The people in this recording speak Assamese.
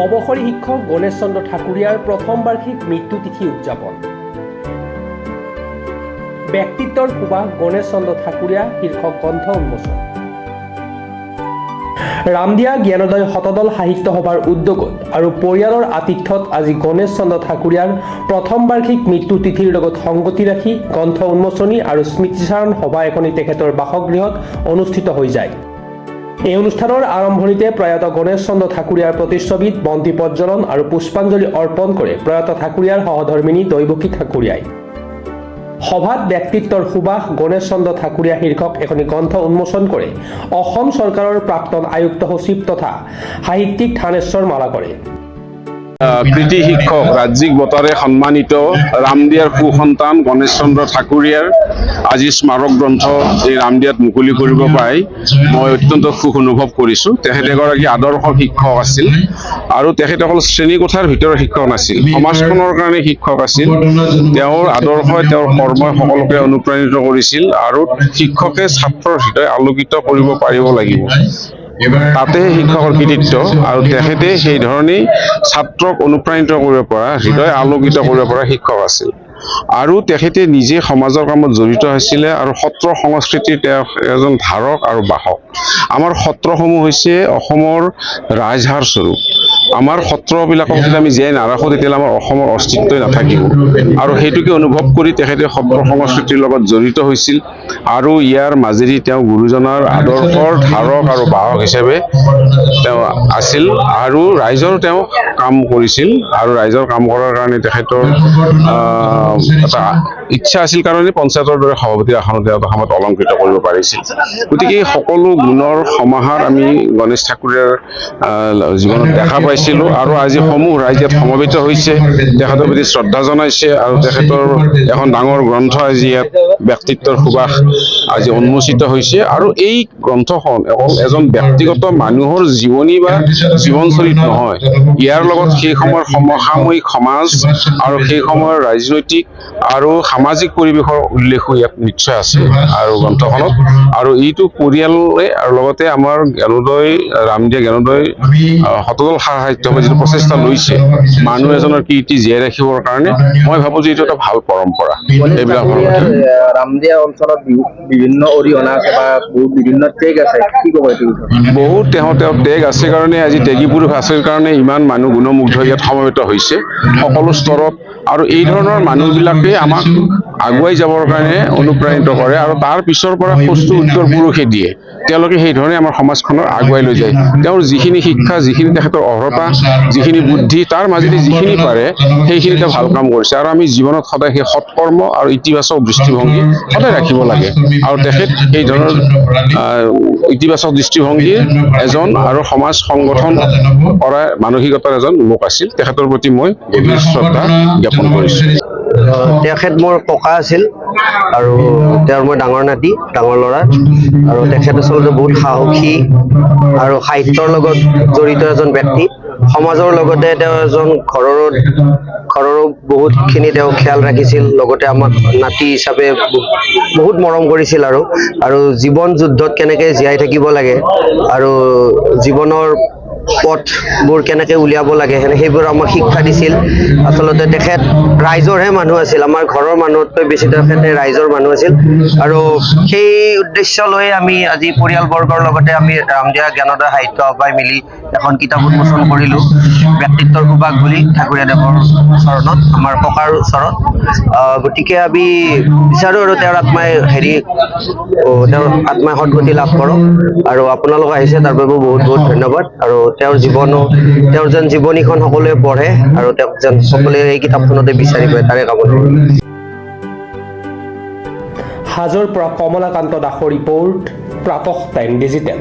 অবসৰী শিক্ষক গণেশ চন্দ্ৰ ঠাকুৰিয়াৰ প্ৰথম বাৰ্ষিক মৃত্যু তিথি উদযাপন। ব্যক্তিত্বৰ সুবাস গণেশ চন্দ্ৰ ঠাকুৰীয়া শীৰ্ষক গ্ৰন্থ উন্মোচন। ৰামদিয়া জ্ঞানোদয় শতদল সাহিত্য সভাৰ উদ্যোগত আৰু পৰিয়ালৰ আতিথ্যত আজি গণেশ চন্দ্ৰ ঠাকুৰীয়াৰ প্ৰথম বাৰ্ষিক মৃত্যু তিথিৰ লগত সংগতি ৰাখি গ্ৰন্থ উন্মোচনী আৰু স্মৃতিচাৰণ সভা এখনি তেখেতৰ বাসগৃহত অনুষ্ঠিত হৈ যায়। এই অনুষ্ঠানৰ আৰম্ভণিতে প্ৰয়াত গণেশ চন্দ্ৰ ঠাকুৰীয়াৰ প্ৰতিচ্ছবিত বন্তি প্ৰজ্বলন আৰু পুষ্পাঞ্জলি অৰ্পণ কৰে প্ৰয়াত ঠাকুৰীয়াৰ সহধৰ্মিনী দৈৱকী ঠাকুৰীয়াই। সভাত ব্যক্তিত্বৰ সুবাস গণেশ চন্দ্ৰ ঠাকুৰীয়া শীৰ্ষক এখনি গ্ৰন্থ উন্মোচন কৰে অসম চৰকাৰৰ প্ৰাক্তন আয়ুক্ত সচিব তথা সাহিত্যিক থানেশ্বৰ মালাকৰে। কৃতি শিক্ষক ৰাজ্যিক বঁটাৰে সন্মানিত ৰামদিয়াৰ সুসন্তান গণেশ চন্দ্ৰ ঠাকুৰীয়াৰ আজি স্মাৰক গ্ৰন্থ এই ৰামদিয়াত মুকলি কৰিব পাই মই অত্যন্ত সুখ অনুভৱ কৰিছোঁ। তেখেত এগৰাকী আদৰ্শ শিক্ষক আছিল আৰু তেখেত অকল শ্ৰেণীকোঠাৰ ভিতৰৰ শিক্ষক নাছিল, সমাজখনৰ কাৰণে শিক্ষক আছিল। তেওঁৰ আদৰ্শই তেওঁৰ কৰ্মই সকলোকে অনুপ্ৰাণিত কৰিছিল আৰু শিক্ষকে ছাত্ৰৰ হৃদয় আলোকিত কৰিব পাৰিব লাগিব, তাতে শিক্ষকৰ কৃতিত্ব। আৰু তেখেতে সেই ধৰণেই ছাত্ৰক অনুপ্ৰাণিত কৰিব পৰা, হৃদয় আলোকিত কৰিব পৰা শিক্ষক আছিল। আৰু তেখেতে নিজে সমাজৰ কামত জড়িত হৈছিলে আৰু সত্ৰ সংস্কৃতিৰ তেওঁ এজন ধাৰক আৰু বাহক। আমাৰ সত্ৰসমূহ হৈছে অসমৰ ৰাজহাড় স্বৰূপ। আমাৰ সত্ৰবিলাকক যদি আমি জীয়াই নাৰাখোঁ তেতিয়াহ'লে আমাৰ অসমৰ অস্তিত্বই নাথাকিব। আৰু সেইটোকে অনুভৱ কৰি তেখেতে সত্ৰ সংস্কৃতিৰ লগত জড়িত হৈছিল আৰু ইয়াৰ মাজেদি তেওঁ গুৰুজনাৰ আদৰ্শৰ ধাৰক আৰু বাহক হিচাপে তেওঁ আছিল আৰু ৰাইজৰ তেওঁ কাম কৰিছিল। আৰু ৰাইজৰ কাম কৰাৰ কাৰণে তেখেতৰ এটা ইচ্ছা আছিল কাৰণে পঞ্চায়তৰ দৰে সভাপতিৰ আসনত তেওঁ এটা সময়ত অলংকৃত কৰিব পাৰিছিল। গতিকে সকলো গুণৰ সমাহাৰ আমি গণেশ ঠাকুৰীয়াৰ জীৱনত দেখা পাইছিলোঁ আৰু আজি সমূহ ৰাইজ ইয়াত সমবেত হৈছে, তেখেতৰ প্ৰতি শ্ৰদ্ধা জনাইছে আৰু তেখেতৰ এখন ডাঙৰ গ্ৰন্থ আজি ইয়াত ব্যক্তিত্বৰ সুবাস আজি উন্মোচিত হৈছে। আৰু এই গ্ৰন্থখন অকল এজন ব্যক্তিগত মানুহৰ জীৱনী বা জীৱনচৰিত নহয়, ইয়াৰ লগত সেই সময়ৰ সমসাময়িক সমাজ আৰু সেই সময়ৰ ৰাজনৈতিক আৰু সামাজিক পৰিৱেশৰ উল্লেখো ইয়াত নিশ্চয় আছে আৰু গ্ৰন্থখনত। আৰু এইটো পৰিয়ালে আৰু লগতে আমাৰ জ্ঞানোদয় ৰামদিয়া জ্ঞানোদয় শতদল সাহিত্য সভাই যিটো প্ৰচেষ্টা লৈছে মানুহ এজনৰ কীৰ্তি জীয়াই ৰাখিবৰ কাৰণে, মই ভাবোঁ যে এইটো এটা ভাল পৰম্পৰা। এইবিলাক ৰামদিয়া অঞ্চলত বিভিন্ন অৰিহণা আছে বা বিভিন্ন টেগ আছে, কি ক'ব এইটো? বহুত তেওঁৰ টেগ আছে কাৰণে আজি টেগী পুৰুষ আছে কাৰণে ইমান মানুহ গুণমুগ্ধ ইয়াত সমবেত হৈছে সকলো স্তৰত। আৰু এই ধৰণৰ মানুহবিলাকে আমাক আগুৱাই যাবৰ কাৰণে অনুপ্ৰাণিত কৰে আৰু তাৰ পিছৰ পৰা খোজটো উত্তৰ পুৰুষে দিয়ে। তেওঁলোকে সেই ধৰণে আমাৰ সমাজখনৰ আগুৱাই লৈ যায়। তেওঁৰ যিখিনি শিক্ষা, যিখিনি তেখেতৰ অৰ্হতা, যিখিনি বুদ্ধি, তাৰ মাজেদি যিখিনি পাৰে সেইখিনি তেওঁ ভাল কাম কৰিছে। আৰু আমি জীৱনত সদায় সেই সৎকৰ্ম আৰু ইতিবাচক দৃষ্টিভংগী সদায় ৰাখিব লাগে। আৰু তেখেত এই ধৰণৰ ইতিবাচক দৃষ্টিভংগীৰ এজন আৰু সমাজ সংগঠন কৰা মানসিকতাৰ এজন লোক আছিল। তেখেতৰ প্ৰতি মই গভীৰ শ্ৰদ্ধা জ্ঞাপন কৰিছোঁ। তেখেত মোৰ ককা আছিল আৰু তেওঁৰ মই ডাঙৰ নাতি, ডাঙৰ ল'ৰা। আৰু তেখেত আচলতে বহুত সাহসী আৰু সাহিত্যৰ লগত জড়িত এজন ব্যক্তি। সমাজৰ লগতে তেওঁ এজন ঘৰৰো বহুতখিনি তেওঁ খেয়াল ৰাখিছিল, লগতে আমাক নাতি হিচাপে বহুত মৰম কৰিছিল আৰু জীৱন যুদ্ধত কেনেকৈ জীয়াই থাকিব লাগে আৰু জীৱনৰ পথবোৰ কেনেকৈ উলিয়াব লাগে সেইবোৰ আমাক শিক্ষা দিছিল। আচলতে তেখেত ৰাইজৰহে মানুহ আছিল, আমাৰ ঘৰৰ মানুহতকৈ বেছি তেখেতে ৰাইজৰ মানুহ আছিল। আৰু সেই উদ্দেশ্য লৈ আমি আজি পৰিয়ালবৰ্গৰ লগতে আমি ৰামদিয়া জ্ঞানোদয় সাহিত্য সভাই মিলি এখন কিতাপ উন্মোচন কৰিলোঁ, ব্যক্তিত্বৰ সুবাস বুলি ঠাকুৰীয়াদেৱৰ চৰণত, আমাৰ ককাৰ ওচৰত। গতিকে আমি বিচাৰোঁ আৰু তেওঁৰ আত্মাই তেওঁৰ আত্মাই সদ্গতি লাভ কৰক। আৰু আপোনালোক আহিছে তাৰ বাবে বহুত বহুত ধন্যবাদ। আৰু তেওঁৰ যেন জীৱনীখন সকলোৱে পঢ়ে আৰু তেওঁক যেন সকলোৱে এই কিতাপখনতে বিচাৰি পায়, তাৰে কামনা। হাজোৰ পৰা কমলাকান্ত দাসৰ ৰিপৰ্ট, প্ৰাতঃ টাইম ডিজিটেল।